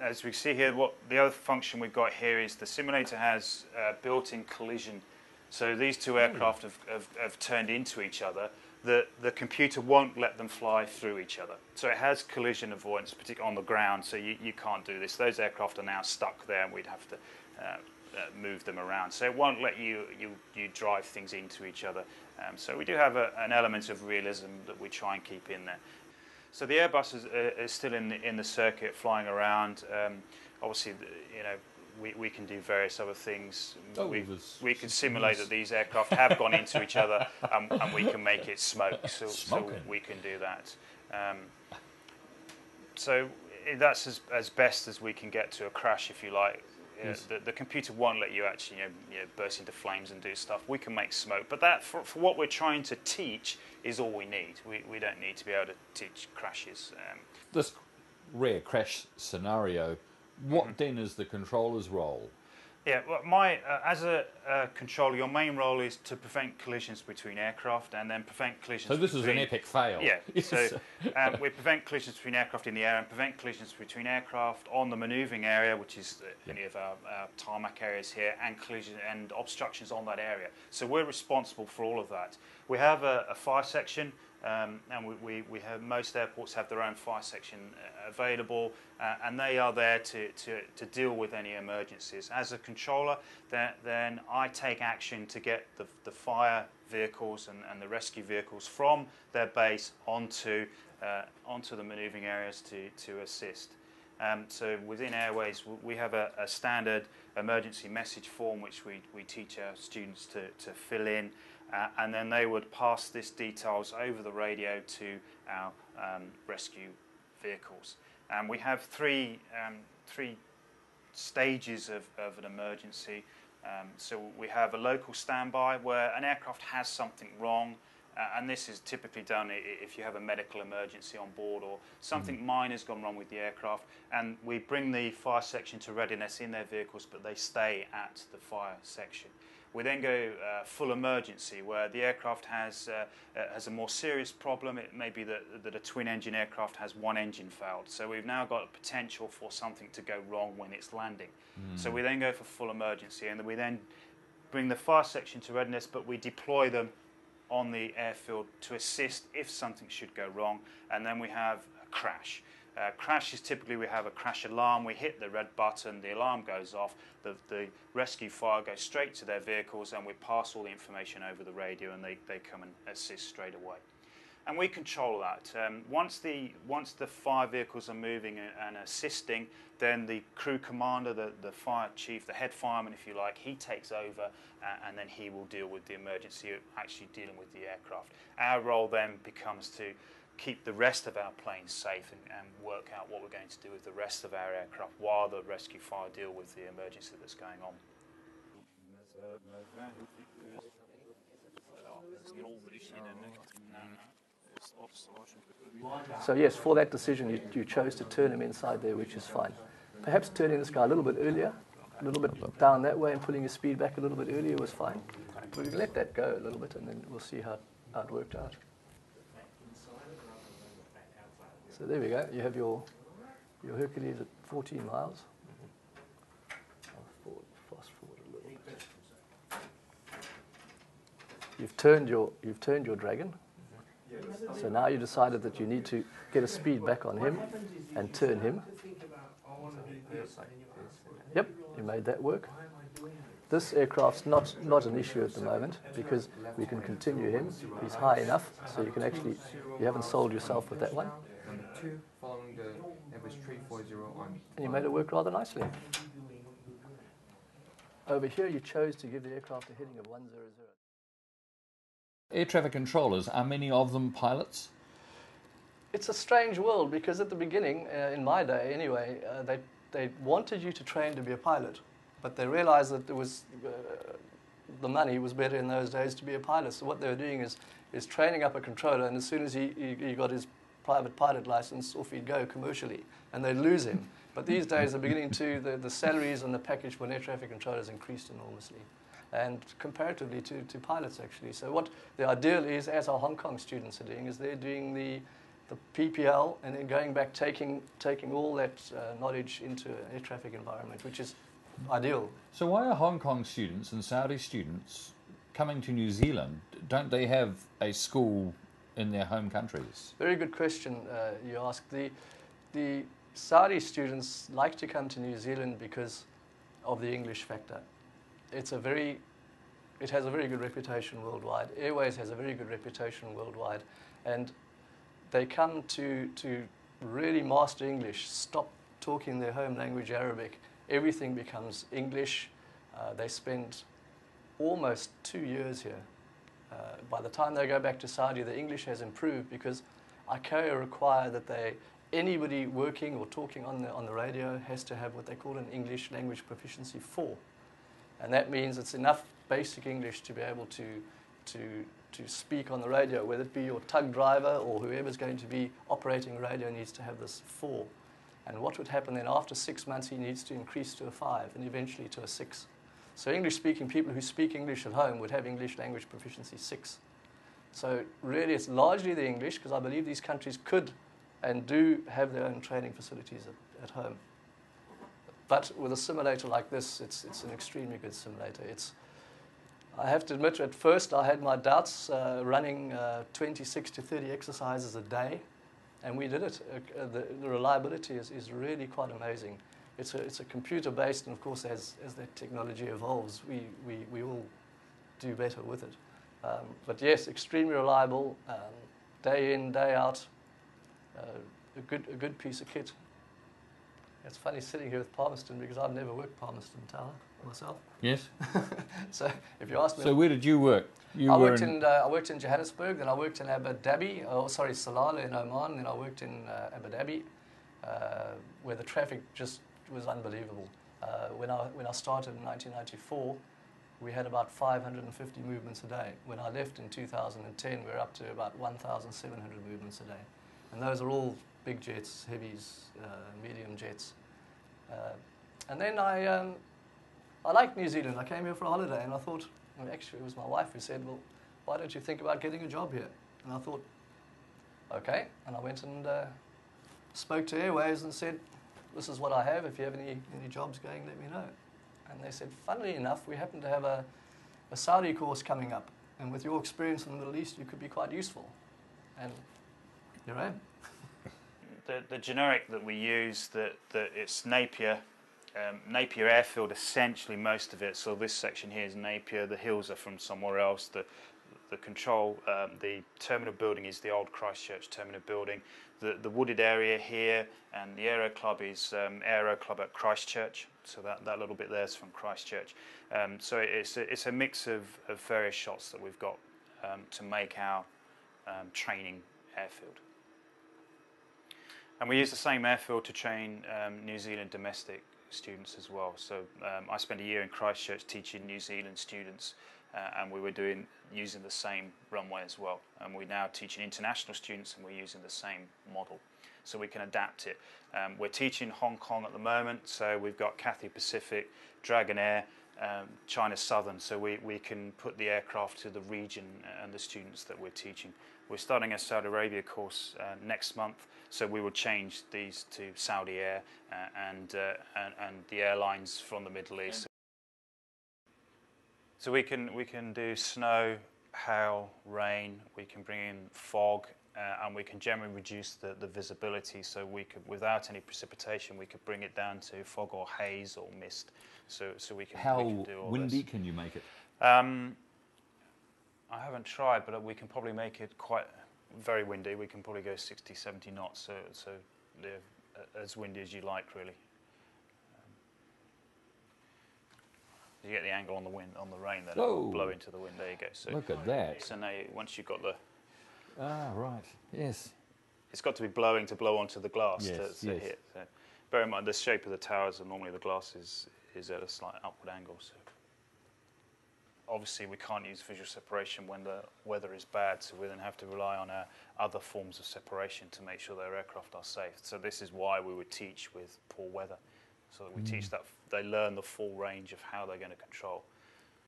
as we see here, what the other function we've got here is the simulator has built-in collision. So these two aircraft have turned into each other. The computer won't let them fly through each other. So it has collision avoidance, particularly on the ground, so you can't do this. Those aircraft are now stuck there, and we'd have to move them around. So it won't let you drive things into each other. So we do have an element of realism that we try and keep in there. So the Airbus is still in the circuit, flying around. Obviously, you know, we can do various other things. We can simulate that these aircraft have gone into each other, and we can make it smoke. So we can do that. So that's as best as we can get to a crash, if you like. Yes. The computer won't let you actually burst into flames and do stuff. We can make smoke, but that for what we're trying to teach is all we need. We don't need to be able to teach crashes. This rare crash scenario, what then is the controller's role? Yeah, well, as a controller, your main role is to prevent collisions between aircraft and then prevent collisions. So this is an epic fail. Yeah, so we prevent collisions between aircraft in the air and prevent collisions between aircraft on the manoeuvring area, which is any of our tarmac areas here, and collision and obstructions on that area. So we're responsible for all of that. We have a fire section. And we have, most airports have their own fire section available, and they are there to deal with any emergencies. As a controller, then I take action to get the fire vehicles and the rescue vehicles from their base onto the manoeuvring areas to assist. So within Airways, we have a standard emergency message form which we teach our students to fill in. And then they would pass these details over the radio to our rescue vehicles. And we have three stages of an emergency. So we have a local standby where an aircraft has something wrong, and this is typically done if you have a medical emergency on board or something minor has gone wrong with the aircraft, and we bring the fire section to readiness in their vehicles, but they stay at the fire section. We then go full emergency, where the aircraft has a more serious problem. It may be that a twin-engine aircraft has one engine failed. So we've now got a potential for something to go wrong when it's landing. So we then go for full emergency, and we then bring the fire section to readiness, but we deploy them on the airfield to assist if something should go wrong. And then we have a crash. Crash is typically, we have a crash alarm, we hit the red button, the alarm goes off, the rescue fire goes straight to their vehicles, and we pass all the information over the radio, and they come and assist straight away. And we control that. Once the fire vehicles are moving and assisting, then the crew commander, the fire chief, the head fireman, if you like, he takes over, and then he will deal with the emergency, actually dealing with the aircraft. Our role then becomes to keep the rest of our planes safe and work out what we're going to do with the rest of our aircraft while the rescue fire deal with the emergency that's going on. So yes, for that decision you chose to turn him inside there, which is fine. Perhaps turning this guy a little bit earlier, a little bit down that way, and putting his speed back a little bit earlier was fine. We can let that go a little bit, and then we'll see how it worked out. So there we go. You have your Hercules at 14 miles. I'll fast forward a little bit. You've turned your Dragon. So now you decided that you need to get a speed back on him and turn him. Yep, you made that work. This aircraft's not an issue at the moment because we can continue him. He's high enough, so you haven't sold yourself with that one. Following the Airbus 340 on. And you made it work rather nicely. Over here, you chose to give the aircraft a heading of 100. Air traffic controllers, are many of them pilots? It's a strange world because at the beginning, in my day anyway, they wanted you to train to be a pilot, but they realized that the money was better in those days to be a pilot. So what they were doing is training up a controller, and as soon as he got his private pilot license, off he'd go commercially, and they'd lose him. But these days, they're beginning to, the salaries and the package for air traffic controllers increased enormously, and comparatively to pilots actually. So what the ideal is, as our Hong Kong students are doing, is they're doing the the PPL, and then going back, taking all that knowledge into an air traffic environment, which is ideal. So why are Hong Kong students and Saudi students coming to New Zealand? Don't they have a school in their home countries? Very good question you ask. The Saudi students like to come to New Zealand because of the English factor. It has a very good reputation worldwide. Airways has a very good reputation worldwide, and they come to really master English, stop talking their home language Arabic. Everything becomes English. They spend almost 2 years here. By the time they go back to Saudi, the English has improved because ICAO require that anybody working or talking on the radio has to have what they call an English language proficiency 4. And that means it's enough basic English to be able to speak on the radio, whether it be your tug driver or whoever's going to be operating radio needs to have this 4. And what would happen then after 6 months, he needs to increase to a 5 and eventually to a 6. So English-speaking people who speak English at home would have English language proficiency 6. So really it's largely the English, because I believe these countries could and do have their own training facilities at home. But with a simulator like this, it's an extremely good simulator. I have to admit, at first I had my doubts running 26 to 30 exercises a day, and we did it. The reliability is really quite amazing. It's a computer-based, and of course, as that technology evolves, we all do better with it. But yes, extremely reliable, day in, day out, a good piece of kit. It's funny sitting here with Palmerston because I've never worked Palmerston Tower myself. Yes. So if you ask me, so where did you work? I worked in Johannesburg, then I worked in Abu Dhabi. Salalah in Oman. Then I worked in Abu Dhabi, where the traffic just was unbelievable. When I started in 1994, we had about 550 movements a day. When I left in 2010, we were up to about 1,700 movements a day, and those are all big jets, heavies, medium jets. And then I liked New Zealand. I came here for a holiday, and I thought, actually it was my wife who said, well, why don't you think about getting a job here? And I thought, okay. And I went and spoke to Airways and said, this is what I have. If you have any jobs going, let me know. And they said, funnily enough, we happen to have a Saudi course coming up, and with your experience in the Middle East, you could be quite useful. And here I am. The generic that we use, that it's Napier, Napier Airfield, essentially most of it. So this section here is Napier. The hills are from somewhere else. The control, the terminal building is the old Christchurch terminal building. The wooded area here, and the Aero Club is Aero Club at Christchurch. So that little bit there is from Christchurch. So it's a mix of various shots that we've got to make our training airfield. And we use the same airfield to train New Zealand domestic students as well. So I spent a year in Christchurch teaching New Zealand students, and we were using the same runway as well. And we're now teaching international students, and we're using the same model, so we can adapt it. We're teaching Hong Kong at the moment, so we've got Cathay Pacific, Dragon Air, China Southern, so we can put the aircraft to the region and the students that we're teaching. We're starting a Saudi Arabia course next month, so we will change these to Saudi Air and the airlines from the Middle East. So we can do snow, hail, rain. We can bring in fog, and we can generally reduce the visibility. So we could, without any precipitation, we could bring it down to fog or haze or mist. So we can. How we can do all windy this. can you make it? I haven't tried, but we can probably make it quite very windy. We can probably go 60, 70 knots, so they're as windy as you like, really. You get the angle on the wind, on the rain, then it'll blow into the wind. There you go. So look at that. So now, once you've got the... right. Yes. It's got to be blowing to blow onto the glass yes, to hit. So bear in mind, the shape of the towers, and normally the glass is at a slight upward angle. So obviously we can't use visual separation when the weather is bad, so we then have to rely on our other forms of separation to make sure their aircraft are safe. So this is why we would teach with poor weather, so that we teach that they learn the full range of how they're going to control.